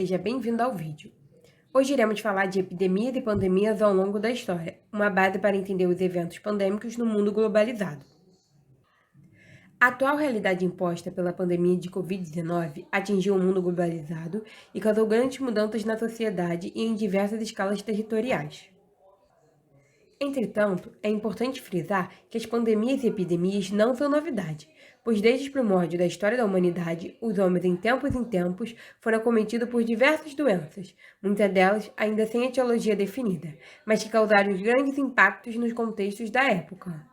seja bem-vindo ao vídeo. Hoje iremos falar de epidemias e pandemias ao longo da história, uma base para entender os eventos pandêmicos no mundo globalizado. A atual realidade imposta pela pandemia de Covid-19 atingiu o mundo globalizado e causou grandes mudanças na sociedade e em diversas escalas territoriais. Entretanto, é importante frisar que as pandemias e epidemias não são novidade, pois desde os primórdios da história da humanidade, os homens em tempos foram acometidos por diversas doenças, muitas delas ainda sem etiologia definida, mas que causaram grandes impactos nos contextos da época.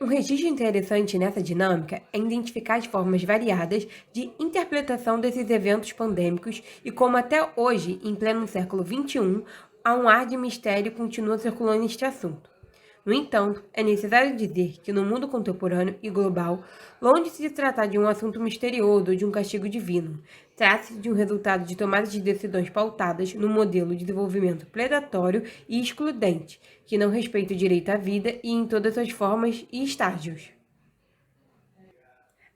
Um registro interessante nessa dinâmica é identificar as formas variadas de interpretação desses eventos pandêmicos e como até hoje, em pleno século XXI, há um ar de mistério continua circulando neste assunto. No entanto, é necessário dizer que no mundo contemporâneo e global, longe de se tratar de um assunto misterioso ou de um castigo divino, trata-se de um resultado de tomadas de decisões pautadas no modelo de desenvolvimento predatório e excludente, que não respeita o direito à vida e em todas suas formas e estágios.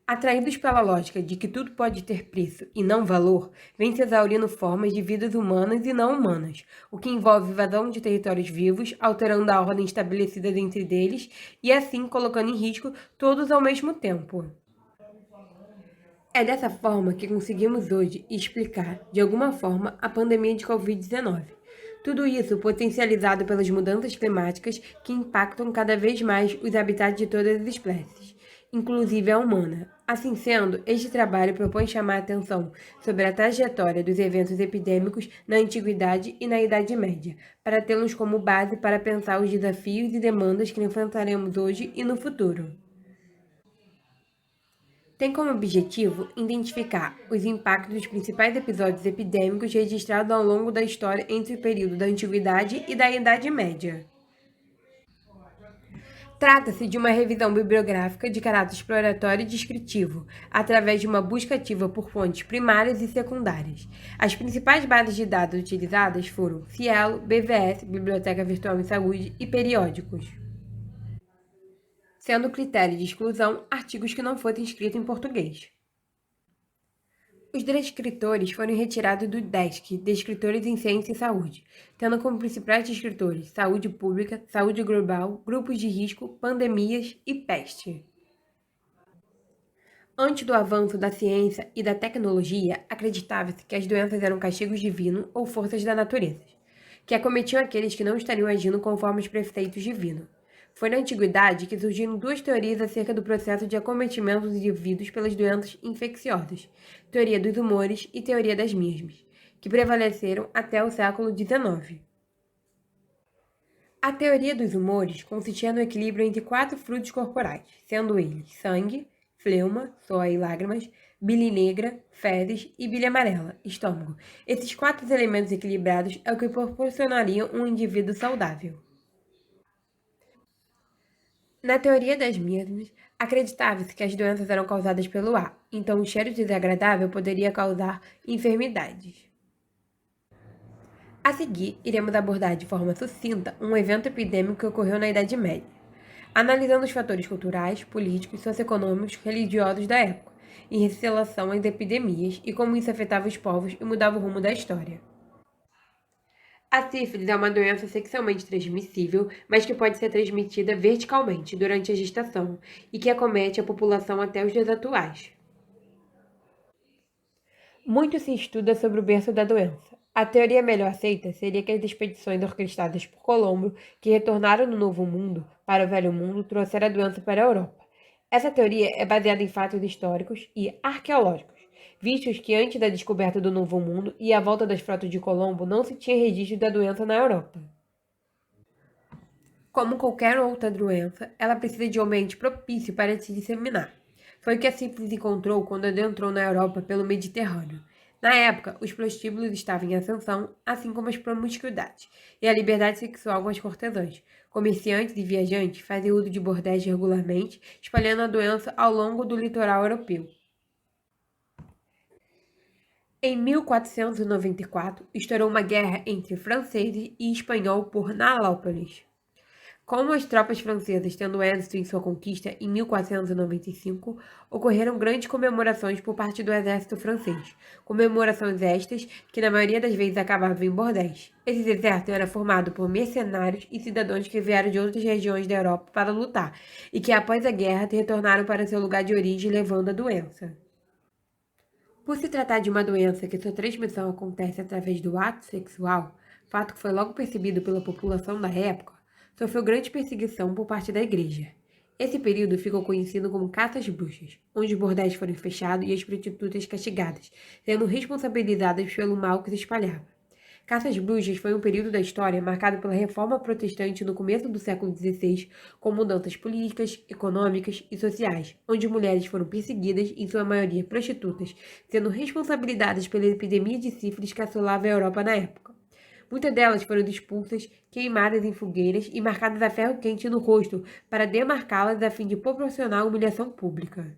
Atraídos pela lógica de que tudo pode ter preço e não valor, vem se exaurindo formas de vidas humanas e não humanas, o que envolve invasão de territórios vivos, alterando a ordem estabelecida entre eles e assim colocando em risco todos ao mesmo tempo. É dessa forma que conseguimos hoje explicar, de alguma forma, a pandemia de Covid-19. Tudo isso potencializado pelas mudanças climáticas que impactam cada vez mais os habitats de todas as espécies, inclusive a humana. Assim sendo, este trabalho propõe chamar a atenção sobre a trajetória dos eventos epidêmicos na Antiguidade e na Idade Média, para tê-los como base para pensar os desafios e demandas que enfrentaremos hoje e no futuro. Tem como objetivo identificar os impactos dos principais episódios epidêmicos registrados ao longo da história entre o período da Antiguidade e da Idade Média. Trata-se de uma revisão bibliográfica de caráter exploratório e descritivo, através de uma busca ativa por fontes primárias e secundárias. As principais bases de dados utilizadas foram Cielo, BVS, Biblioteca Virtual em Saúde e periódicos, sendo critério de exclusão artigos que não fossem escritos em português. Os descritores foram retirados do DESC, Descritores em Ciência e Saúde, tendo como principais descritores saúde pública, saúde global, grupos de risco, pandemias e peste. Antes do avanço da ciência e da tecnologia, acreditava-se que as doenças eram castigos divinos ou forças da natureza, que acometiam aqueles que não estariam agindo conforme os preceitos divinos. Foi na antiguidade que surgiram duas teorias acerca do processo de acometimento dos indivíduos pelas doenças infecciosas, teoria dos humores e teoria das mesmas, que prevaleceram até o século XIX. A teoria dos humores consistia no equilíbrio entre quatro fluidos corporais, sendo eles sangue, fleuma, suor e lágrimas, bile negra, fezes e bile amarela, estômago. Esses quatro elementos equilibrados é o que proporcionariam um indivíduo saudável. Na teoria das mesmas, acreditava-se que as doenças eram causadas pelo ar, então o cheiro desagradável poderia causar enfermidades. A seguir, iremos abordar de forma sucinta um evento epidêmico que ocorreu na Idade Média, analisando os fatores culturais, políticos, socioeconômicos, religiosos da época, em relação às epidemias e como isso afetava os povos e mudava o rumo da história. A sífilis é uma doença sexualmente transmissível, mas que pode ser transmitida verticalmente durante a gestação e que acomete a população até os dias atuais. Muito se estuda sobre o berço da doença. A teoria melhor aceita seria que as expedições orquestradas por Colombo, que retornaram do Novo Mundo para o Velho Mundo, trouxeram a doença para a Europa. Essa teoria é baseada em fatos históricos e arqueológicos, vistos que antes da descoberta do Novo Mundo e a volta das frotas de Colombo não se tinha registro da doença na Europa. Como qualquer outra doença, ela precisa de um ambiente propício para se disseminar. Foi o que a sífilis encontrou quando adentrou na Europa pelo Mediterrâneo. Na época, os prostíbulos estavam em ascensão, assim como as promiscuidades, e a liberdade sexual com as cortesãs. Comerciantes e viajantes faziam uso de bordéis regularmente, espalhando a doença ao longo do litoral europeu. Em 1494, estourou uma guerra entre franceses e espanhol por Nápoles. Como as tropas francesas tendo êxito em sua conquista em 1495, ocorreram grandes comemorações por parte do exército francês, comemorações estas que na maioria das vezes acabavam em bordéis. Esse exército era formado por mercenários e cidadãos que vieram de outras regiões da Europa para lutar e que após a guerra retornaram para seu lugar de origem levando a doença. Por se tratar de uma doença que sua transmissão acontece através do ato sexual, fato que foi logo percebido pela população da época, sofreu grande perseguição por parte da igreja. Esse período ficou conhecido como Caça às Bruxas, onde os bordéis foram fechados e as prostitutas castigadas, sendo responsabilizadas pelo mal que se espalhava. Caça às Bruxas foi um período da história marcado pela reforma protestante no começo do século XVI, com mudanças políticas, econômicas e sociais, onde mulheres foram perseguidas, em sua maioria prostitutas, sendo responsabilizadas pela epidemia de sífilis que assolava a Europa na época. Muitas delas foram expulsas, queimadas em fogueiras e marcadas a ferro quente no rosto para demarcá-las a fim de proporcionar humilhação pública.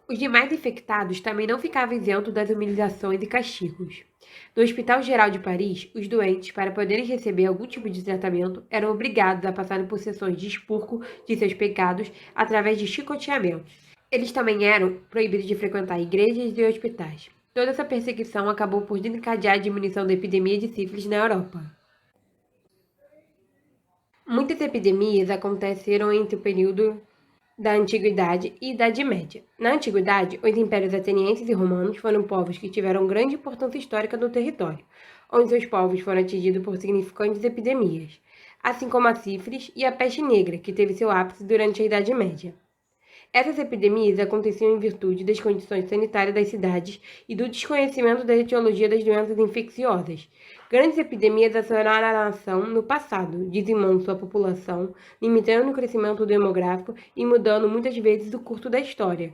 Os demais infectados também não ficavam isentos das humilhações e castigos. No Hospital Geral de Paris, os doentes, para poderem receber algum tipo de tratamento, eram obrigados a passarem por sessões de expurgo de seus pecados através de chicoteamentos. Eles também eram proibidos de frequentar igrejas e hospitais. Toda essa perseguição acabou por desencadear a diminuição da epidemia de sífilis na Europa. Muitas epidemias aconteceram entre o período da Antiguidade e Idade Média. Na Antiguidade, os impérios atenienses e romanos foram povos que tiveram grande importância histórica no território, onde seus povos foram atingidos por significantes epidemias, assim como a sífilis e a peste negra, que teve seu ápice durante a Idade Média. Essas epidemias aconteciam em virtude das condições sanitárias das cidades e do desconhecimento da etiologia das doenças infecciosas. Grandes epidemias assolaram a nação no passado, dizimando sua população, limitando o crescimento demográfico e mudando muitas vezes o curso da história.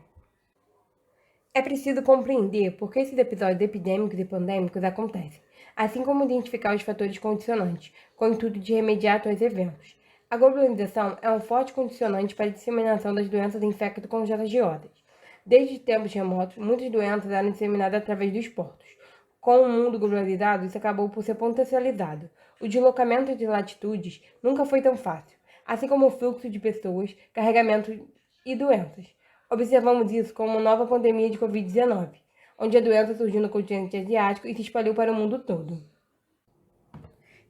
É preciso compreender por que esses episódios epidêmicos e pandêmicos acontecem, assim como identificar os fatores condicionantes, com o intuito de remediar tais eventos. A globalização é um forte condicionante para a disseminação das doenças infecto-contagiosas. Desde tempos remotos, muitas doenças eram disseminadas através dos portos. Com o mundo globalizado, isso acabou por ser potencializado. O deslocamento de latitudes nunca foi tão fácil, assim como o fluxo de pessoas, carregamento e doenças. Observamos isso com uma nova pandemia de Covid-19, onde a doença surgiu no continente asiático e se espalhou para o mundo todo.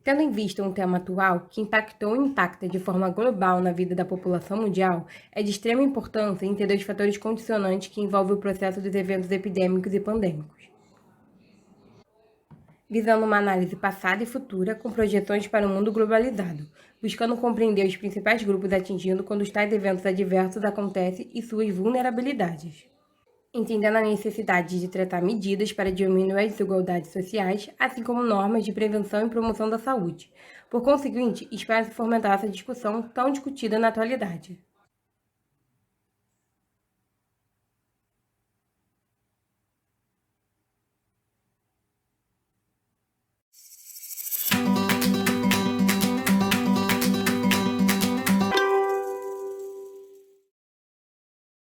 Tendo em vista um tema atual que impactou e impacta de forma global na vida da população mundial, é de extrema importância entender os fatores condicionantes que envolvem o processo dos eventos epidêmicos e pandêmicos, visando uma análise passada e futura com projeções para o mundo globalizado, buscando compreender os principais grupos atingidos quando tais eventos adversos acontecem e suas vulnerabilidades. Entendendo a necessidade de tratar medidas para diminuir as desigualdades sociais, assim como normas de prevenção e promoção da saúde. Por conseguinte, espera-se fomentar essa discussão tão discutida na atualidade.